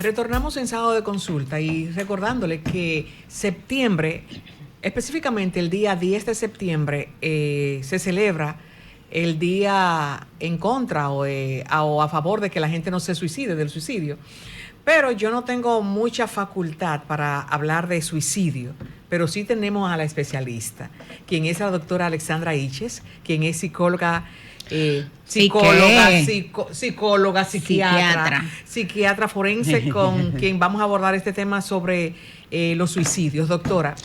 Retornamos en sábado de consulta y recordándole que septiembre, específicamente el día 10 de septiembre, se celebra el día en contra o a favor de que la gente no se suicide, del suicidio. Pero yo no tengo mucha facultad para hablar de suicidio, pero sí tenemos a la especialista, quien es la doctora Alexandra Iches, quien es psicóloga, psiquiatra forense, con quien vamos a abordar este tema sobre los suicidios. Doctora,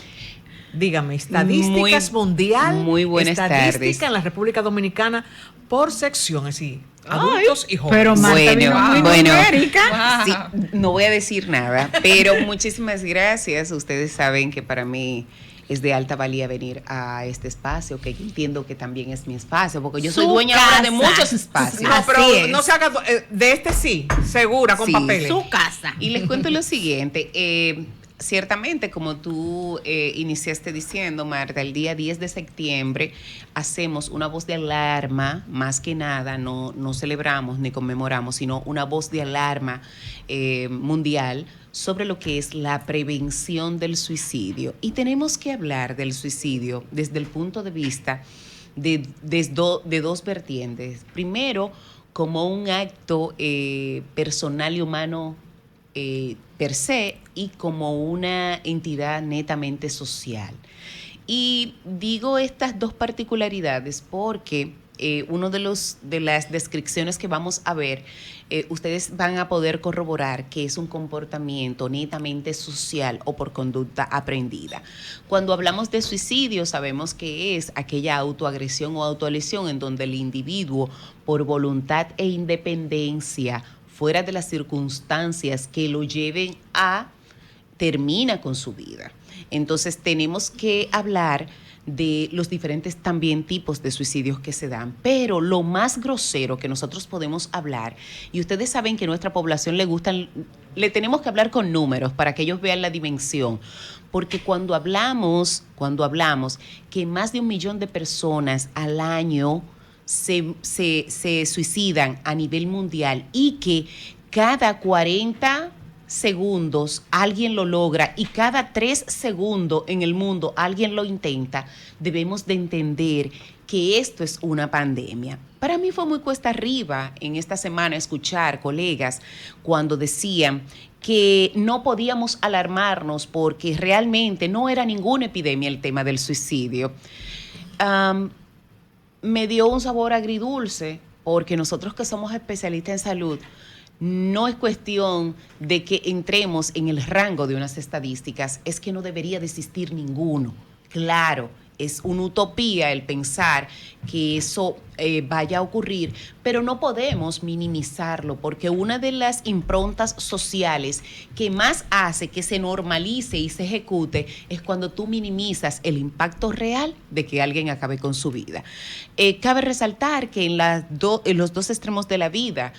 dígame, estadísticas mundial, muy buenas estadística tardes. en la República Dominicana por sección, así, adultos y jóvenes. Pero Marta bueno, numérica. sí, no voy a decir nada, pero muchísimas gracias. Ustedes saben que para mí es de alta valía venir a este espacio, que entiendo que también es mi espacio, porque yo soy dueña ahora de muchos espacios. No, pero no se haga, de este sí, segura, con Sí, papeles. Su casa. Y les cuento lo siguiente, ciertamente, como tú iniciaste diciendo, Marta, el día 10 de septiembre hacemos una voz de alarma, más que nada, no celebramos ni conmemoramos, sino una voz de alarma mundial sobre lo que es la prevención del suicidio. Y tenemos que hablar del suicidio desde el punto de vista de dos vertientes. Primero, como un acto personal y humano per se, y como una entidad netamente social. Y digo estas dos particularidades porque uno de las descripciones que vamos a ver, ustedes van a poder corroborar que es un comportamiento netamente social o por conducta aprendida. Cuando hablamos de suicidio, sabemos que es aquella autoagresión o autolesión en donde el individuo, por voluntad e independencia, fuera de las circunstancias que lo lleven a, termina con su vida. Entonces tenemos que hablar de los diferentes también tipos de suicidios que se dan, pero lo más grosero que nosotros podemos hablar, y ustedes saben que a nuestra población le tenemos que hablar con números para que ellos vean la dimensión, porque cuando hablamos que más de 1 millón de personas al año se suicidan a nivel mundial y que cada 40 segundos alguien lo logra y cada 3 segundos en el mundo alguien lo intenta, debemos de entender que esto es una pandemia. Para mí fue muy cuesta arriba en esta semana escuchar colegas cuando decían que no podíamos alarmarnos porque realmente no era ninguna epidemia el tema del suicidio. Me dio un sabor agridulce porque nosotros que somos especialistas en salud, no es cuestión de que entremos en el rango de unas estadísticas, es que no debería de existir ninguno. Claro, es una utopía el pensar que eso vaya a ocurrir, pero no podemos minimizarlo porque una de las improntas sociales que más hace que se normalice y se ejecute es cuando tú minimizas el impacto real de que alguien acabe con su vida. Cabe resaltar que en los dos extremos de la vida,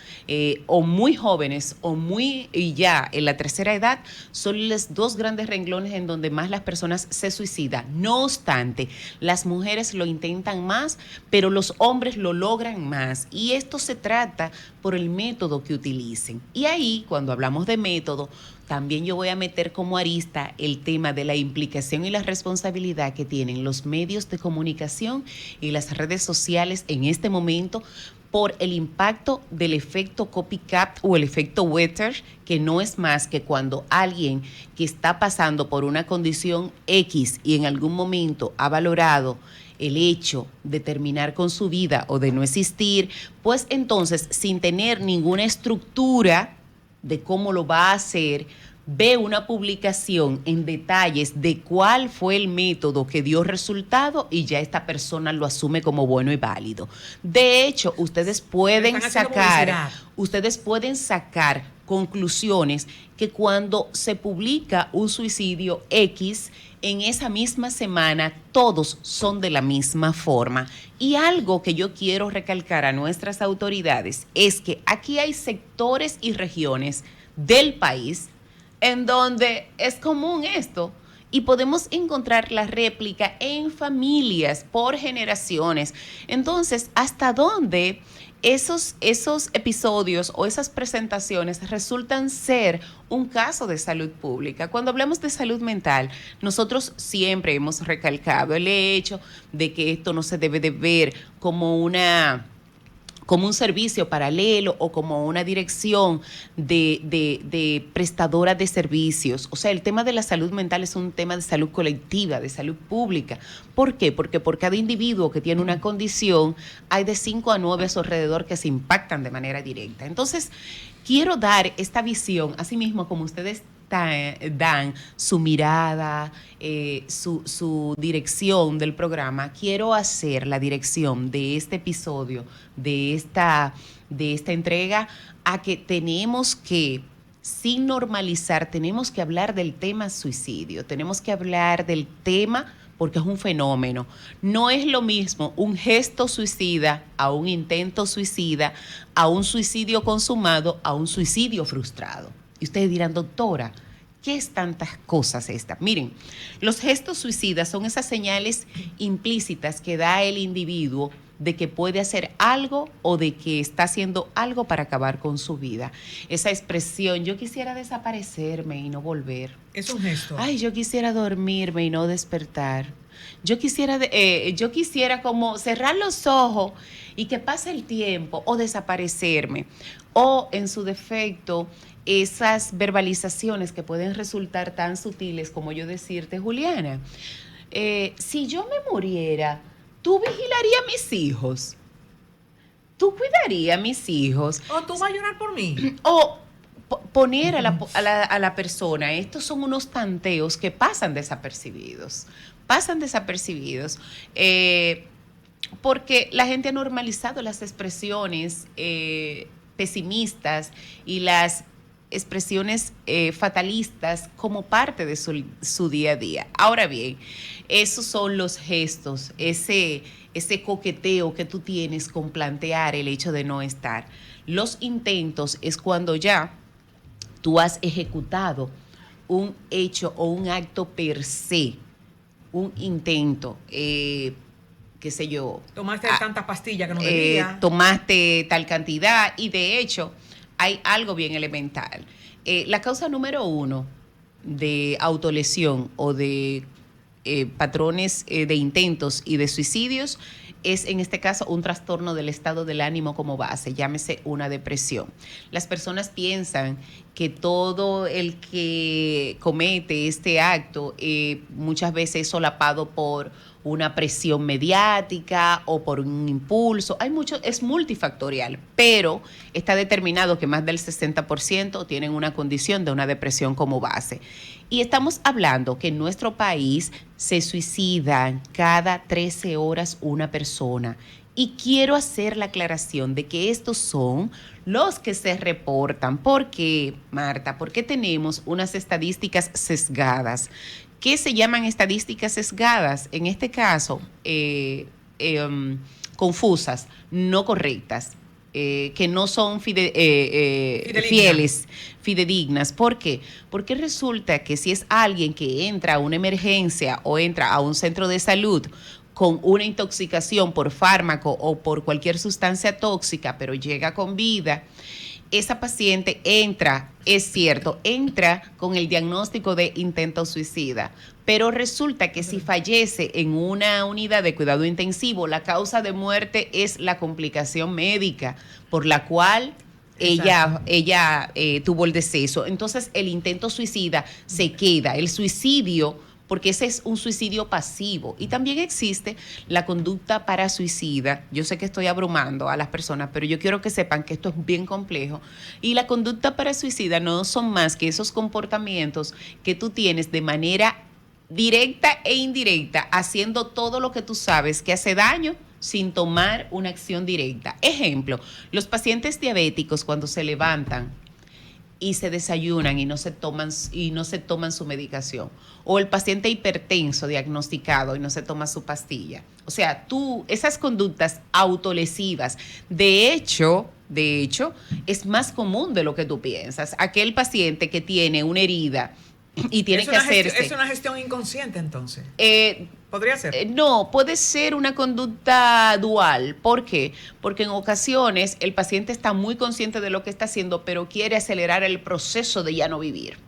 o muy jóvenes o muy ya en la tercera edad, son los dos grandes renglones en donde más las personas se suicidan. No obstante, las mujeres lo intentan más, pero los hombres lo logran más, y esto se trata por el método que utilicen. Y ahí, cuando hablamos de método, también yo voy a meter como arista el tema de la implicación y la responsabilidad que tienen los medios de comunicación y las redes sociales en este momento por el impacto del efecto copycat o el efecto Wetter, que no es más que cuando alguien que está pasando por una condición X y en algún momento ha valorado el hecho de terminar con su vida o de no existir, pues entonces, sin tener ninguna estructura de cómo lo va a hacer, ve una publicación en detalles de cuál fue el método que dio resultado y ya esta persona lo asume como bueno y válido. De hecho, ustedes pueden sacar conclusiones que cuando se publica un suicidio X, en esa misma semana todos son de la misma forma. Y algo que yo quiero recalcar a nuestras autoridades es que aquí hay sectores y regiones del país en donde es común esto y podemos encontrar la réplica en familias por generaciones. Entonces, ¿hasta dónde esos episodios o esas presentaciones resultan ser un caso de salud pública? Cuando hablamos de salud mental, nosotros siempre hemos recalcado el hecho de que esto no se debe de ver como un servicio paralelo o como una dirección de prestadora de servicios. O sea, el tema de la salud mental es un tema de salud colectiva, de salud pública. ¿Por qué? Porque por cada individuo que tiene una condición, hay de 5 a 9 a su alrededor que se impactan de manera directa. Entonces, quiero dar esta visión, así mismo como ustedes dan su mirada, su dirección del programa. Quiero hacer la dirección de este episodio, de esta entrega, a que tenemos que, sin normalizar, tenemos que hablar del tema suicidio, tenemos que hablar del tema porque es un fenómeno. No es lo mismo un gesto suicida a un intento suicida, a un suicidio consumado, a un suicidio frustrado. Y ustedes dirán, doctora, ¿qué es tantas cosas estas? Miren, los gestos suicidas son esas señales implícitas que da el individuo de que puede hacer algo o de que está haciendo algo para acabar con su vida. Esa expresión, yo quisiera desaparecerme y no volver. Es un gesto. Ay, yo quisiera dormirme y no despertar. Yo quisiera como cerrar los ojos y que pase el tiempo o desaparecerme. O en su defecto, esas verbalizaciones que pueden resultar tan sutiles como yo decirte, Juliana, si yo me muriera, ¿tú vigilarías a mis hijos? ¿Tú cuidarías a mis hijos? ¿O tú vas a llorar por mí? O poner a la persona, estos son unos tanteos que pasan desapercibidos. Porque la gente ha normalizado las expresiones pesimistas y las expresiones fatalistas como parte de su día a día. Ahora bien, esos son los gestos, ese coqueteo que tú tienes con plantear el hecho de no estar. Los intentos es cuando ya tú has ejecutado un hecho o un acto per se, un intento, qué sé yo. Tomaste tantas pastillas que no debía. Tomaste tal cantidad y de hecho hay algo bien elemental. La causa número 1 de autolesión o de patrones de intentos y de suicidios es en este caso un trastorno del estado del ánimo como base, llámese una depresión. Las personas piensan que todo el que comete este acto muchas veces es solapado por una presión mediática o por un impulso. Es multifactorial, pero está determinado que más del 60% tienen una condición de una depresión como base. Y estamos hablando que en nuestro país se suicidan cada 13 horas una persona. Y quiero hacer la aclaración de que estos son los que se reportan. ¿Por qué, Marta? Porque tenemos unas estadísticas sesgadas. ¿Qué se llaman estadísticas sesgadas? En este caso, confusas, no correctas, que no son fidedignas. ¿Por qué? Porque resulta que si es alguien que entra a una emergencia o entra a un centro de salud con una intoxicación por fármaco o por cualquier sustancia tóxica, pero llega con vida, esa paciente entra con el diagnóstico de intento suicida, pero resulta que si fallece en una unidad de cuidado intensivo, la causa de muerte es la complicación médica por la cual ella tuvo el deceso. Entonces el intento suicida se queda, el suicidio, porque ese es un suicidio pasivo. Y también existe la conducta parasuicida. Yo sé que estoy abrumando a las personas, pero yo quiero que sepan que esto es bien complejo. Y la conducta parasuicida no son más que esos comportamientos que tú tienes de manera directa e indirecta, haciendo todo lo que tú sabes que hace daño sin tomar una acción directa. Ejemplo, los pacientes diabéticos cuando se levantan y se desayunan y no se toman su medicación, o el paciente hipertenso diagnosticado y no se toma su pastilla. O sea, esas conductas autolesivas, de hecho, es más común de lo que tú piensas. Aquel paciente que tiene una herida y tiene que hacerse. Es una gestión inconsciente, entonces. ¿Podría ser? No, puede ser una conducta dual. ¿Por qué? Porque en ocasiones el paciente está muy consciente de lo que está haciendo, pero quiere acelerar el proceso de ya no vivir.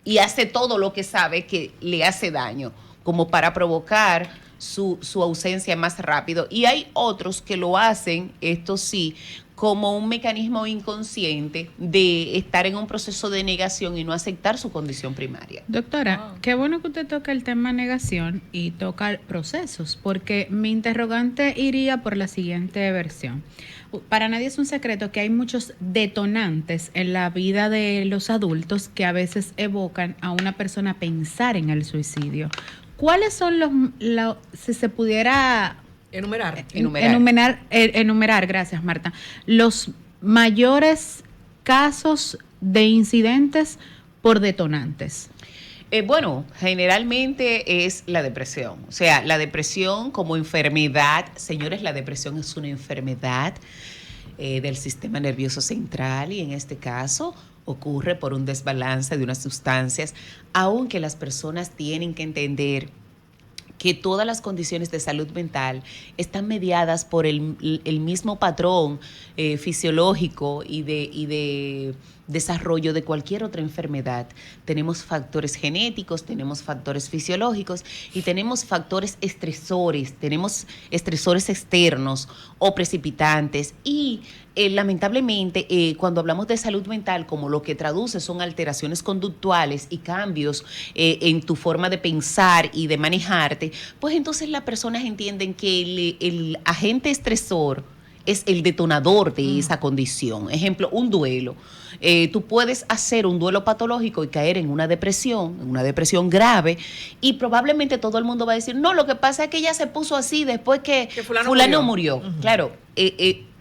Y hace todo lo que sabe que le hace daño, como para provocar su ausencia más rápido. Y hay otros que lo hacen, esto sí, como un mecanismo inconsciente de estar en un proceso de negación y no aceptar su condición primaria. Doctora, qué bueno que usted toca el tema negación y toca procesos, porque mi interrogante iría por la siguiente versión. Para nadie es un secreto que hay muchos detonantes en la vida de los adultos que a veces evocan a una persona a pensar en el suicidio. ¿Cuáles son si se pudiera enumerar, gracias Marta, los mayores casos de incidentes por detonantes? Bueno, generalmente es la depresión. O sea, la depresión como enfermedad, señores, la depresión es una enfermedad del sistema nervioso central y en este caso ocurre por un desbalance de unas sustancias, aunque las personas tienen que entender que todas las condiciones de salud mental están mediadas por el mismo patrón fisiológico y de desarrollo de cualquier otra enfermedad. Tenemos factores genéticos, tenemos factores fisiológicos y tenemos factores estresores, tenemos estresores externos o precipitantes y lamentablemente cuando hablamos de salud mental, como lo que traduce son alteraciones conductuales y cambios en tu forma de pensar y de manejarte, pues entonces las personas entienden que el agente estresor es el detonador de esa condición. Ejemplo, un duelo. Tú puedes hacer un duelo patológico y caer en una depresión grave, y probablemente todo el mundo va a decir, no, lo que pasa es que ella se puso así después que fulano murió. Uh-huh. Claro,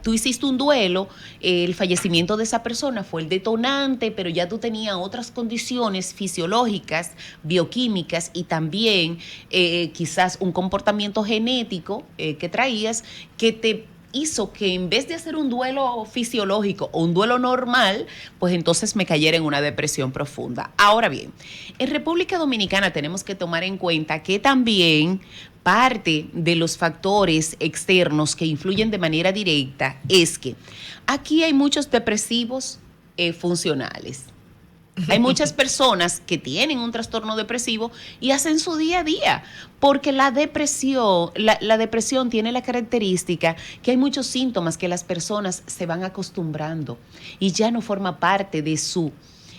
tú hiciste un duelo, el fallecimiento de esa persona fue el detonante, pero ya tú tenías otras condiciones fisiológicas, bioquímicas y también quizás un comportamiento genético que traías que te hizo que en vez de hacer un duelo fisiológico o un duelo normal, pues entonces me cayera en una depresión profunda. Ahora bien, en República Dominicana tenemos que tomar en cuenta que también parte de los factores externos que influyen de manera directa es que aquí hay muchos depresivos funcionales. Hay muchas personas que tienen un trastorno depresivo y hacen su día a día, porque la depresión tiene la característica que hay muchos síntomas que las personas se van acostumbrando y ya no forma parte de su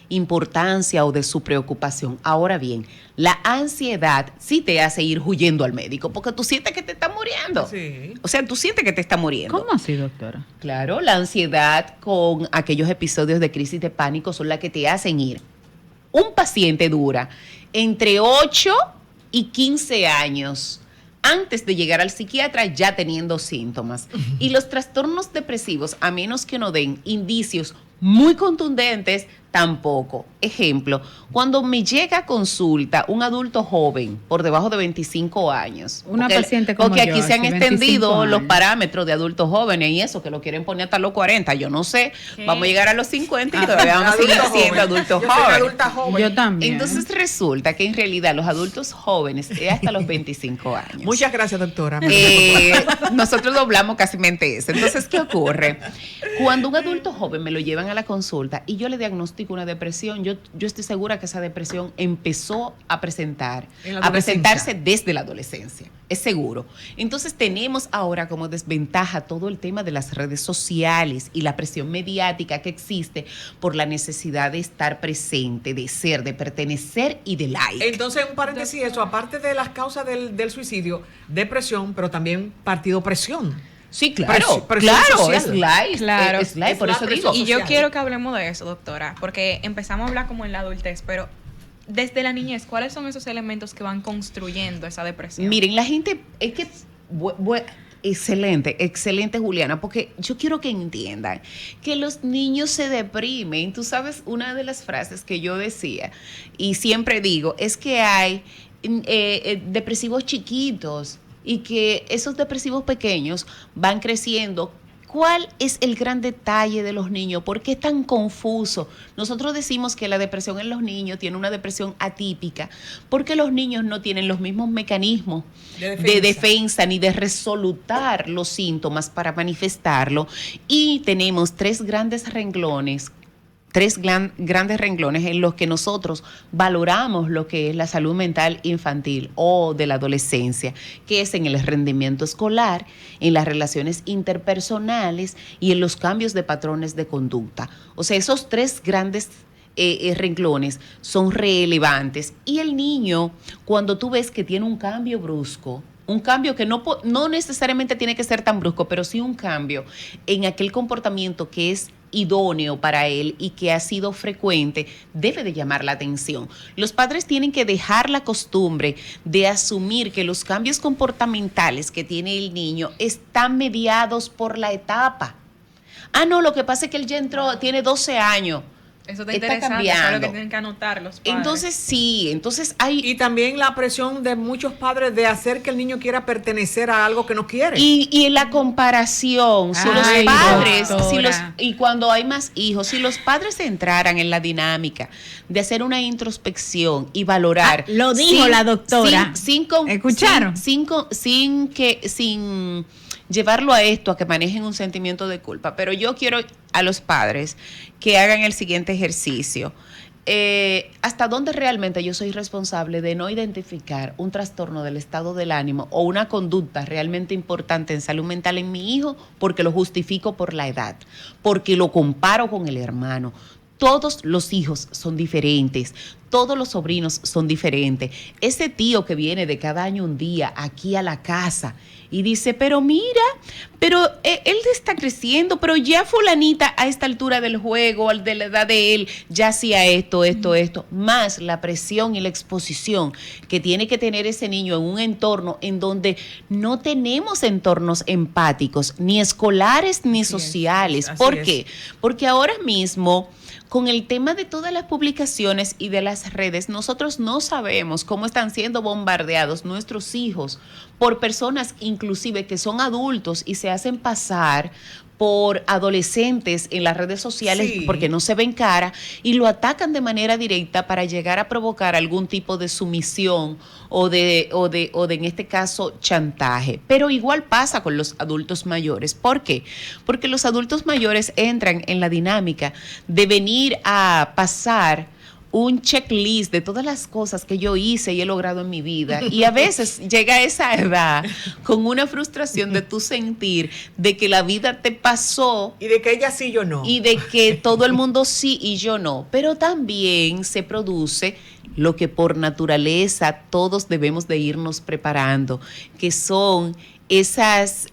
importancia o de su preocupación. Ahora bien, la ansiedad sí te hace ir huyendo al médico porque tú sientes que te estás muriendo. Sí. O sea, tú sientes que te estás muriendo. ¿Cómo así, doctora? Claro, la ansiedad con aquellos episodios de crisis de pánico son las que te hacen ir. Un paciente dura entre 8 y 15 años antes de llegar al psiquiatra ya teniendo síntomas. Uh-huh. Y los trastornos depresivos, a menos que no den indicios muy contundentes, tampoco. Ejemplo, cuando me llega a consulta un adulto joven por debajo de 25 años. Una paciente como porque aquí yo, se han extendido los parámetros de adultos jóvenes y eso, que lo quieren poner hasta los 40. Yo no sé, ¿qué? Vamos a llegar a los 50 y todavía vamos a seguir siendo adultos jóvenes. Yo también. Entonces resulta que en realidad los adultos jóvenes es hasta los 25 años. Muchas gracias, doctora. Nosotros doblamos casi eso. Entonces, ¿qué ocurre? Cuando un adulto joven me lo llevan a la consulta y yo le diagnostico una depresión, yo estoy segura que esa depresión empezó a presentarse desde la adolescencia, es seguro. Entonces tenemos ahora como desventaja todo el tema de las redes sociales y la presión mediática que existe por la necesidad de estar presente, de ser, de pertenecer y de like. Entonces, un paréntesis, eso, aparte de las causas del suicidio, depresión, pero también presión. Sí, claro, claro, es live, claro, es live, por eso digo. Y yo quiero que hablemos de eso, doctora, porque empezamos a hablar como en la adultez, pero desde la niñez, ¿cuáles son esos elementos que van construyendo esa depresión? Miren, la gente, es que, excelente, Juliana, porque yo quiero que entiendan que los niños se deprimen. Tú sabes, una de las frases que yo decía, y siempre digo, es que hay depresivos chiquitos, y que esos depresivos pequeños van creciendo ¿Cuál es el gran detalle de los niños? ¿Por qué es tan confuso? Nosotros decimos que la depresión en los niños tiene una depresión atípica porque los niños no tienen los mismos mecanismos de defensa ni de resolutar los síntomas para manifestarlo. Y tenemos tres grandes renglones en los que nosotros valoramos lo que es la salud mental infantil o de la adolescencia, que es en el rendimiento escolar, en las relaciones interpersonales y en los cambios de patrones de conducta. O sea, esos tres grandes renglones son relevantes. Y el niño, cuando tú ves que tiene un cambio brusco, un cambio que no necesariamente tiene que ser tan brusco, pero sí un cambio en aquel comportamiento que es idóneo para él y que ha sido frecuente, debe de llamar la atención. Los padres tienen que dejar la costumbre de asumir que los cambios comportamentales que tiene el niño están mediados por la etapa. No, lo que pasa es que él ya entró, tiene 12 años. Eso está interesante, eso es lo que tienen que anotar los padres. Entonces hay... Y también la presión de muchos padres de hacer que el niño quiera pertenecer a algo que no quiere. Y la comparación, si los padres, y cuando hay más hijos, si los padres entraran en la dinámica de hacer una introspección y valorar... lo dijo la doctora. ¿Escucharon? Sin llevarlo a esto, a que manejen un sentimiento de culpa. Pero yo quiero a los padres que hagan el siguiente ejercicio. ¿Hasta dónde realmente yo soy responsable de no identificar un trastorno del estado del ánimo o una conducta realmente importante en salud mental en mi hijo porque lo justifico por la edad, porque lo comparo con el hermano? Todos los hijos son diferentes, todos los sobrinos son diferentes. Ese tío que viene de cada año un día aquí a la casa y dice, pero mira, él está creciendo, pero ya fulanita a esta altura del juego, de la edad de él, ya hacía esto, más la presión y la exposición que tiene que tener ese niño en un entorno en donde no tenemos entornos empáticos, ni escolares ni sociales. ¿Por qué? Porque ahora mismo, con el tema de todas las publicaciones y de las redes, nosotros no sabemos cómo están siendo bombardeados nuestros hijos por personas inclusive que son adultos y se hacen pasar por adolescentes en las redes sociales porque no se ven cara y lo atacan de manera directa para llegar a provocar algún tipo de sumisión o de en este caso chantaje. Pero igual pasa con los adultos mayores. ¿Por qué? Porque los adultos mayores entran en la dinámica de venir a pasar un checklist de todas las cosas que yo hice y he logrado en mi vida. Y a veces llega a esa edad con una frustración de tu sentir de que la vida te pasó. Y de que ella sí, yo no. Y de que todo el mundo sí y yo no. Pero también se produce lo que por naturaleza todos debemos de irnos preparando, que son esas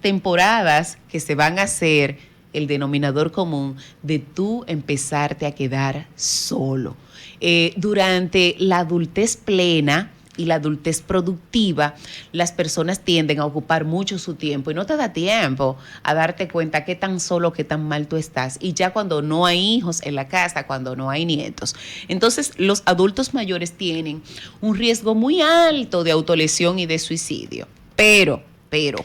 temporadas que se van a hacer el denominador común de tú empezarte a quedar solo. Durante la adultez plena y la adultez productiva, las personas tienden a ocupar mucho su tiempo y no te da tiempo a darte cuenta qué tan solo, qué tan mal tú estás. Y ya cuando no hay hijos en la casa, cuando no hay nietos. Entonces, los adultos mayores tienen un riesgo muy alto de autolesión y de suicidio. Pero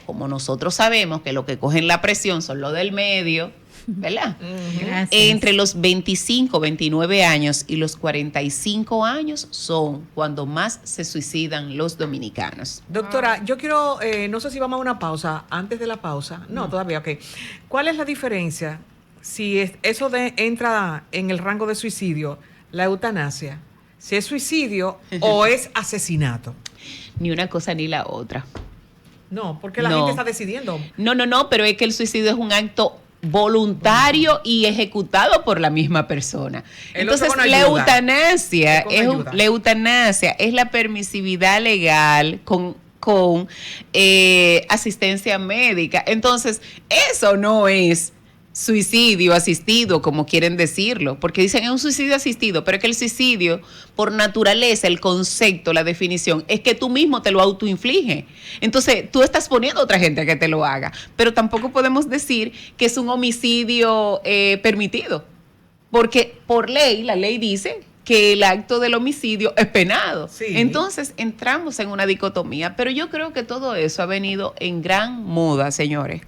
como nosotros sabemos que lo que cogen la presión son los del medio, ¿verdad? Gracias. Entre los 25, 29 años y los 45 años son cuando más se suicidan los dominicanos. Doctora, yo quiero, no sé si vamos a una pausa. Antes de la pausa, no, todavía, ok. ¿Cuál es la diferencia si eso entra en el rango de suicidio, la eutanasia, si es suicidio o es asesinato? Ni una cosa ni la otra. No, porque la gente está decidiendo. No, pero es que el suicidio es un acto voluntario y ejecutado por la misma persona. Entonces, la eutanasia es la permisividad legal con asistencia médica. Entonces, eso no es suicidio asistido, como quieren decirlo, porque dicen es un suicidio asistido, pero es que el suicidio, por naturaleza, el concepto, la definición, es que tú mismo te lo autoinflige. Entonces, tú estás poniendo a otra gente a que te lo haga, pero tampoco podemos decir que es un homicidio permitido, porque por ley, la ley dice que el acto del homicidio es penado. Sí. Entonces entramos en una dicotomía, pero yo creo que todo eso ha venido en gran moda, señores,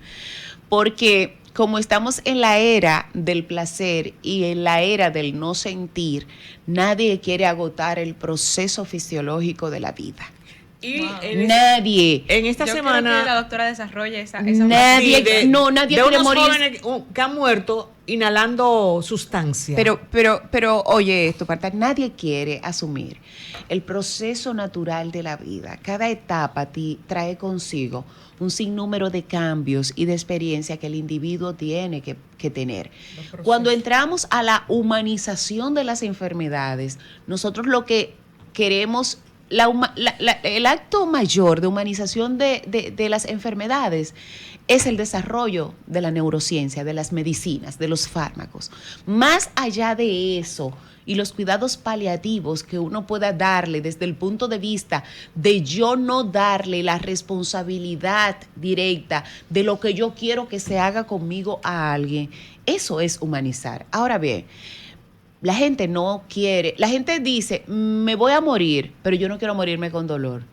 porque como estamos en la era del placer y en la era del no sentir, nadie quiere agotar el proceso fisiológico de la vida. Y Wow. Nadie. en esta Yo semana... creo que la doctora desarrolle esa Nadie, Sí, de nadie quiere unos morir. jóvenes que han muerto inhalando sustancia. Pero, oye esto, Marta, nadie quiere asumir el proceso natural de la vida. Cada etapa trae consigo un sinnúmero de cambios y de experiencia que el individuo tiene que tener. Cuando entramos a la humanización de las enfermedades, nosotros lo que queremos... el acto mayor de humanización de las enfermedades es el desarrollo de la neurociencia, de las medicinas, de los fármacos. Más allá de eso y los cuidados paliativos que uno pueda darle desde el punto de vista de yo no darle la responsabilidad directa de lo que yo quiero que se haga conmigo a alguien, eso es humanizar. Ahora bien, la gente no quiere, la gente dice, me voy a morir, pero yo no quiero morirme con dolor.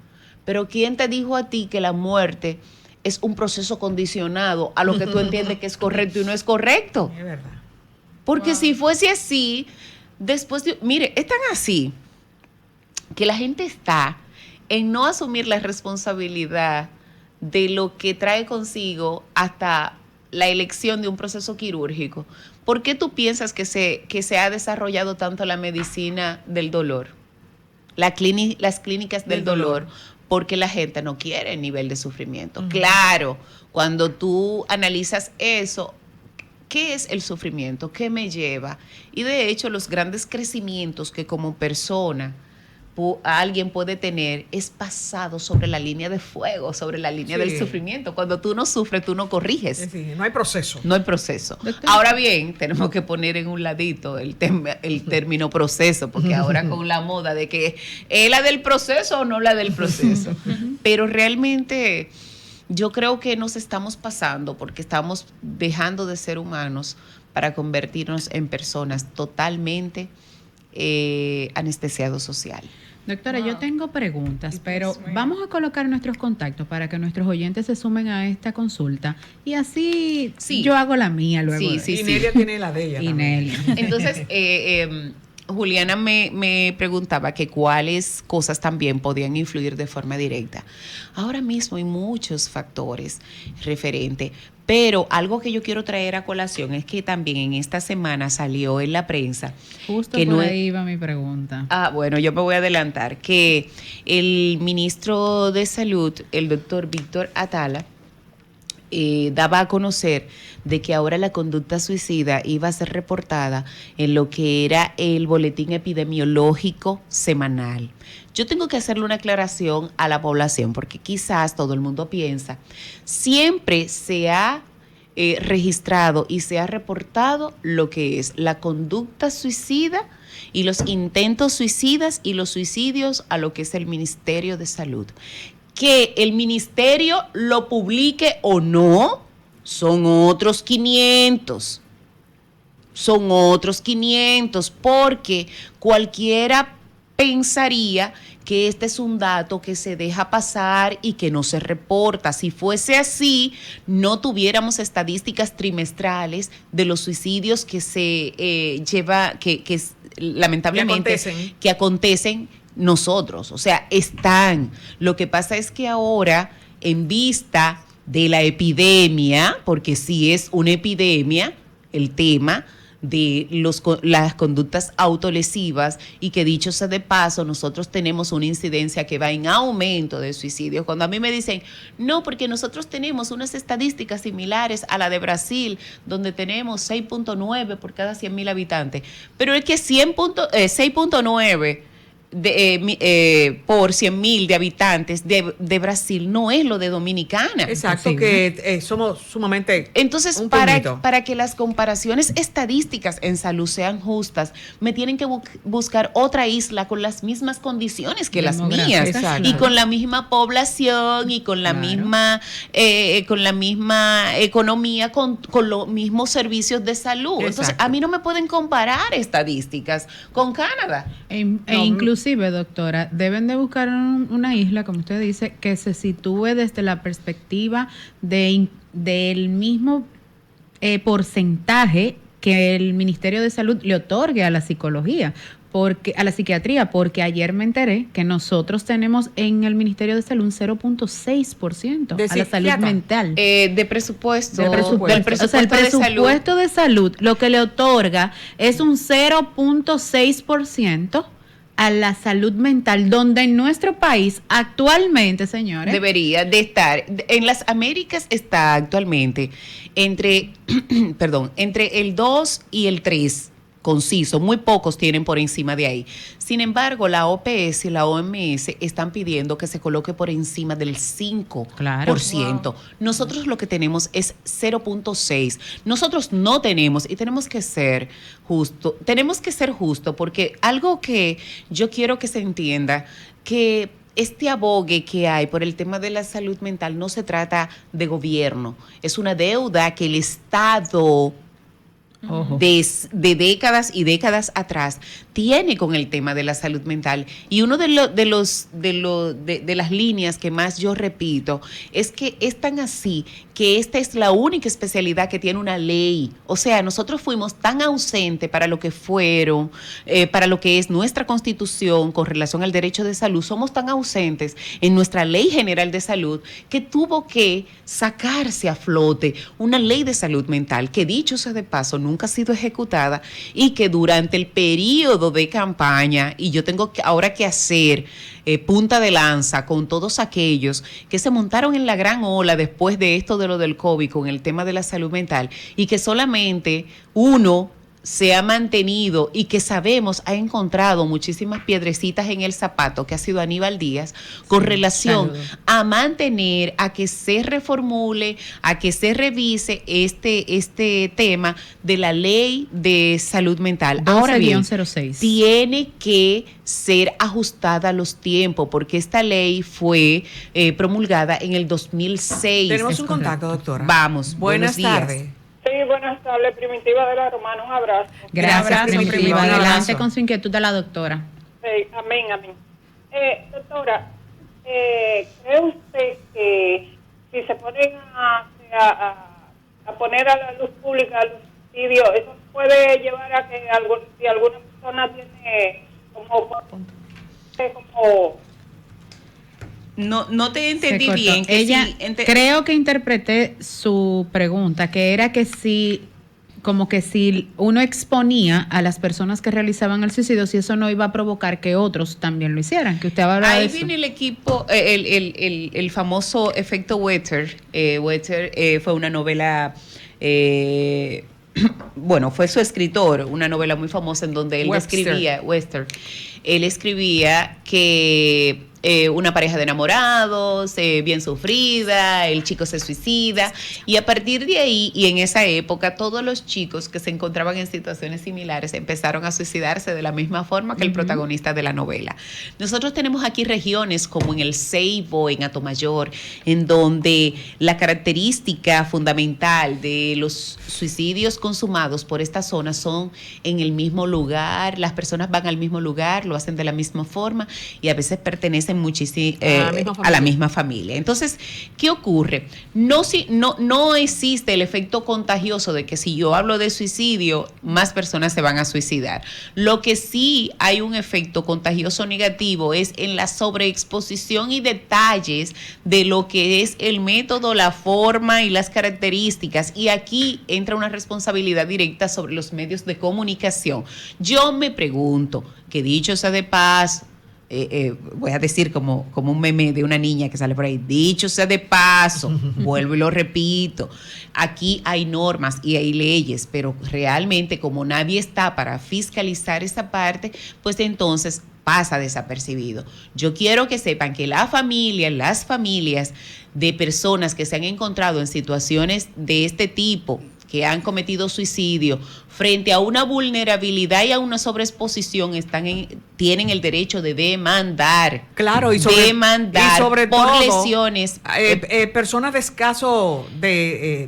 Pero ¿quién te dijo a ti que la muerte es un proceso condicionado a lo que tú entiendes que es correcto y no es correcto? Es verdad. Porque Wow. si fuese así, después mire, es tan así que la gente está en no asumir la responsabilidad de lo que trae consigo hasta la elección de un proceso quirúrgico. ¿Por qué tú piensas que se ha desarrollado tanto la medicina del dolor? Las clínicas del dolor, porque la gente no quiere el nivel de sufrimiento. Uh-huh. Claro, cuando tú analizas eso, ¿qué es el sufrimiento? ¿Qué me lleva? Y de hecho, los grandes crecimientos que como persona alguien puede tener es pasado sobre la línea de fuego, sobre la línea del sufrimiento. Cuando tú no sufres, tú no corriges. Es decir, no hay proceso. No hay proceso. Doctor. Ahora bien, tenemos que poner en un ladito el término proceso, porque ahora con la moda de que es la del proceso o no la del proceso. Pero realmente yo creo que nos estamos pasando porque estamos dejando de ser humanos para convertirnos en personas totalmente anestesiados social. Doctora, Wow. yo tengo preguntas, pero Dios mío. vamos a colocar nuestros contactos para que nuestros oyentes se sumen a esta consulta y así Sí. yo hago la mía luego. Sí, de- sí, Y Nelia tiene la de ella Y también. Nelia. Entonces, Juliana me preguntaba que cuáles cosas también podían influir de forma directa. Ahora mismo hay muchos factores referentes, pero algo que yo quiero traer a colación es que también en esta semana salió en la prensa Justo que por no ahí iba mi pregunta. bueno, yo me voy a adelantar, que el ministro de Salud, el doctor Víctor Atala, daba a conocer de que ahora la conducta suicida iba a ser reportada en lo que era el boletín epidemiológico semanal. Yo tengo que hacerle una aclaración a la población porque quizás todo el mundo piensa, siempre se ha registrado y se ha reportado lo que es la conducta suicida y los intentos suicidas y los suicidios a lo que es el Ministerio de Salud. Que el ministerio lo publique o no, son otros 500. Son otros 500, porque cualquiera pensaría que este es un dato que se deja pasar y que no se reporta. Si fuese así, no tuviéramos estadísticas trimestrales de los suicidios que se lamentablemente que acontecen nosotros, o sea, están. Lo que pasa es que ahora, en vista de la epidemia, porque sí es una epidemia, el tema de las conductas autolesivas, y que dicho sea de paso, nosotros tenemos una incidencia que va en aumento de suicidios. Cuando a mí me dicen, no, porque nosotros tenemos unas estadísticas similares a la de Brasil, donde tenemos 6.9 por cada 100.000 habitantes, pero es que 6.9 por 100.000 de habitantes de Brasil no es lo de Dominicana. Exacto, que somos sumamente. Entonces, para que las comparaciones estadísticas en salud sean justas, me tienen que buscar otra isla con las mismas condiciones que las mías. Exacto. Y con la misma población y con la misma economía, con los mismos servicios de salud. Exacto. Entonces, a mí no me pueden comparar estadísticas con Canadá. Inclusive, doctora, deben de buscar una isla, como usted dice, que se sitúe desde la perspectiva del mismo porcentaje que el Ministerio de Salud le otorgue a la psicología, a la psiquiatría, porque ayer me enteré que nosotros tenemos en el Ministerio de Salud un 0.6% a la salud mental. De presupuesto. Del presupuesto. O sea, el presupuesto de salud lo que le otorga es un 0.6% a la salud mental, donde en nuestro país actualmente, señores, debería de estar, en las Américas está actualmente entre el 2 y el 3, conciso, muy pocos tienen por encima de ahí. Sin embargo, la OPS y la OMS están pidiendo que se coloque por encima del 5%. Claro. Wow. Nosotros lo que tenemos es 0.6. Nosotros no tenemos, y tenemos que ser justo, porque algo que yo quiero que se entienda, que este abogue que hay por el tema de la salud mental no se trata de gobierno, es una deuda que el Estado de décadas y décadas atrás tiene con el tema de la salud mental. Y uno de las líneas que más yo repito es que es tan así que esta es la única especialidad que tiene una ley. O sea, nosotros fuimos tan ausentes para lo que para lo que es nuestra Constitución con relación al derecho de salud, somos tan ausentes en nuestra Ley General de Salud que tuvo que sacarse a flote una ley de salud mental que, dicho sea de paso, nunca ha sido ejecutada, y que durante el periodo de campaña, y yo tengo ahora que hacer punta de lanza con todos aquellos que se montaron en la gran ola después de esto de lo del COVID con el tema de la salud mental, y que solamente uno se ha mantenido y que sabemos ha encontrado muchísimas piedrecitas en el zapato, que ha sido Aníbal Díaz, con relación a mantener, a que se reformule, a que se revise este tema de la ley de salud mental. Ahora bien, 06. Tiene que ser ajustada a los tiempos, porque esta ley fue promulgada en el 2006. Tenemos un contacto, doctora. Vamos, buenas tardes. Sí, buenas tardes, Primitiva de la Romana, un abrazo. Gracias, Primitiva. Adelante con su inquietud a la doctora. Sí, amén. Doctora, ¿cree usted que si se ponen a poner a la luz pública los suicidios, eso puede llevar a que si alguna persona tiene como No te entendí bien. Creo que interpreté su pregunta, que era que si uno exponía a las personas que realizaban el suicidio, si eso no iba a provocar que otros también lo hicieran, que usted hablaba de eso. Ahí viene el equipo, el famoso efecto Werther. Werther fue una novela... fue su escritor, una novela muy famosa en donde él escribía que una pareja de enamorados, bien sufrida, el chico se suicida, y a partir de ahí, y en esa época, todos los chicos que se encontraban en situaciones similares empezaron a suicidarse de la misma forma que el protagonista de la novela. Nosotros tenemos aquí regiones como en el Ceibo, en Atomayor, en donde la característica fundamental de los suicidios consumados por esta zona son en el mismo lugar, las personas van al mismo lugar, lo hacen de la misma forma y a veces pertenecen muchísimo a la misma familia. Entonces, ¿qué ocurre? No existe el efecto contagioso de que si yo hablo de suicidio, más personas se van a suicidar. Lo que sí hay un efecto contagioso negativo es en la sobreexposición y detalles de lo que es el método, la forma y las características. Y aquí entra una responsabilidad directa sobre los medios de comunicación. Yo me pregunto, que dicho sea de paso, voy a decir como un meme de una niña que sale por ahí, dicho sea de paso, vuelvo y lo repito, aquí hay normas y hay leyes, pero realmente como nadie está para fiscalizar esa parte, pues entonces pasa desapercibido. Yo quiero que sepan que las familias de personas que se han encontrado en situaciones de este tipo, que han cometido suicidio, frente a una vulnerabilidad y a una sobreexposición, tienen el derecho de demandar. Claro, y sobre por todo, lesiones. Personas de escaso,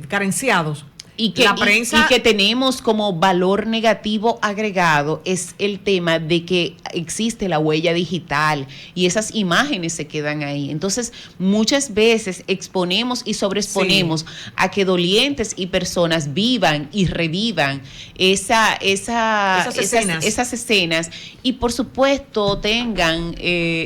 carenciados. Y que, la prensa... y que tenemos como valor negativo agregado es el tema de que existe la huella digital y esas imágenes se quedan ahí. Entonces, muchas veces exponemos y sobreexponemos a que dolientes y personas vivan y revivan esas escenas y, por supuesto, tengan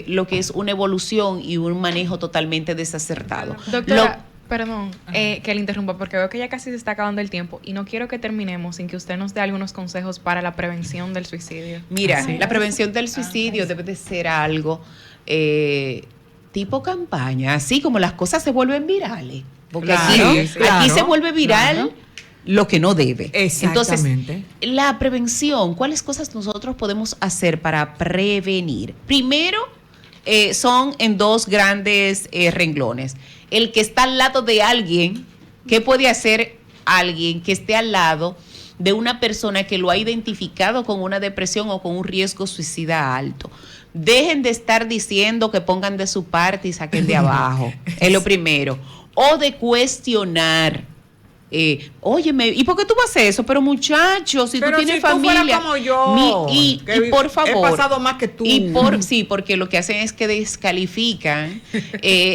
lo que es una evolución y un manejo totalmente desacertado. Doctora, perdón que le interrumpa porque veo que ya casi se está acabando el tiempo y no quiero que terminemos sin que usted nos dé algunos consejos para la prevención del suicidio. Mira, la prevención del suicidio debe de ser algo tipo campaña, así como las cosas se vuelven virales. Porque aquí se vuelve viral lo que no debe. Exactamente. Entonces, la prevención, ¿cuáles cosas nosotros podemos hacer para prevenir? Primero, son en dos grandes renglones. El que está al lado de alguien, ¿qué puede hacer alguien que esté al lado de una persona que lo ha identificado con una depresión o con un riesgo suicida alto? Dejen de estar diciendo que pongan de su parte y saquen de abajo. Es lo primero. O de cuestionar. Óyeme, ¿y por qué tú vas a hacer eso? Pero muchacho, si tú tienes familia. Tú fueras como yo, y por favor. He pasado más que tú. Sí, porque lo que hacen es que descalifican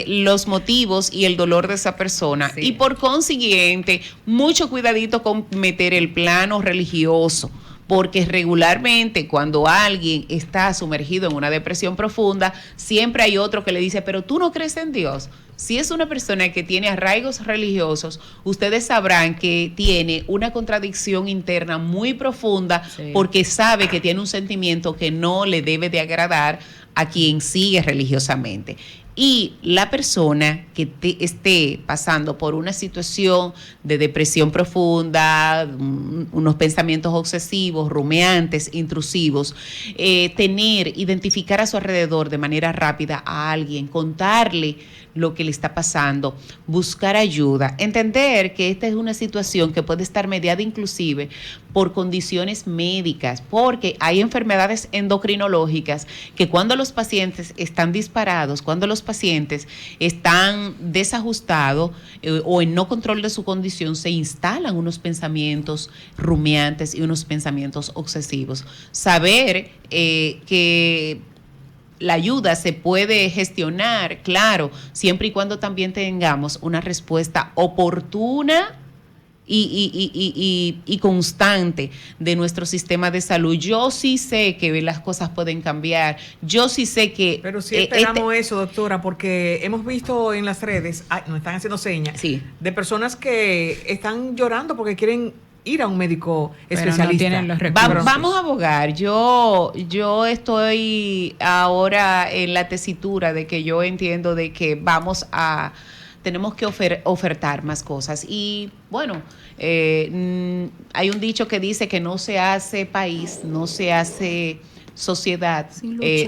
los motivos y el dolor de esa persona. Sí. Y por consiguiente, mucho cuidadito con meter el plano religioso. Porque regularmente cuando alguien está sumergido en una depresión profunda, siempre hay otro que le dice, pero tú no crees en Dios. Si es una persona que tiene arraigos religiosos, ustedes sabrán que tiene una contradicción interna muy profunda porque sabe que tiene un sentimiento que no le debe de agradar a quien sigue religiosamente. Y la persona que esté pasando por una situación de depresión profunda, unos pensamientos obsesivos, rumiantes, intrusivos, identificar a su alrededor de manera rápida a alguien, contarle lo que le está pasando, buscar ayuda, entender que esta es una situación que puede estar mediada inclusive por condiciones médicas, porque hay enfermedades endocrinológicas que cuando los pacientes están disparados, cuando los pacientes están desajustados o en no control de su condición, se instalan unos pensamientos rumiantes y unos pensamientos obsesivos. Saber que la ayuda se puede gestionar, claro, siempre y cuando también tengamos una respuesta oportuna y constante de nuestro sistema de salud. Yo sí sé que las cosas pueden cambiar. Yo sí sé que... Pero sí esperamos eso, doctora, porque hemos visto en las redes, nos están haciendo señas, de personas que están llorando porque quieren ir a un médico especialista. No tienen los recursos. Vamos a abogar. Yo estoy ahora en la tesitura de que yo entiendo de que tenemos que ofertar más cosas. Y bueno, hay un dicho que dice que no se hace país, no se hace sociedad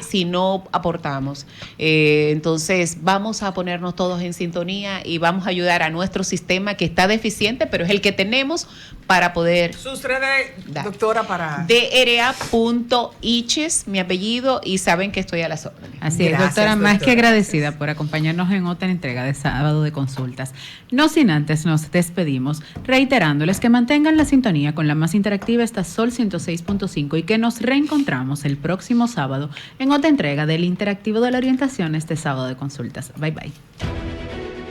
si no aportamos. Entonces vamos a ponernos todos en sintonía y vamos a ayudar a nuestro sistema que está deficiente, pero es el que tenemos para poder... Sus redes, doctora, para... DRA.iches, mi apellido, y saben que estoy a las órdenes. Así es, doctora, más que agradecida por acompañarnos en otra entrega de Sábado de Consultas. No sin antes nos despedimos, reiterándoles que mantengan la sintonía con la más interactiva, esta Sol 106.5, y que nos reencontramos el próximo sábado en otra entrega del Interactivo de la Orientación, este Sábado de Consultas. Bye, bye.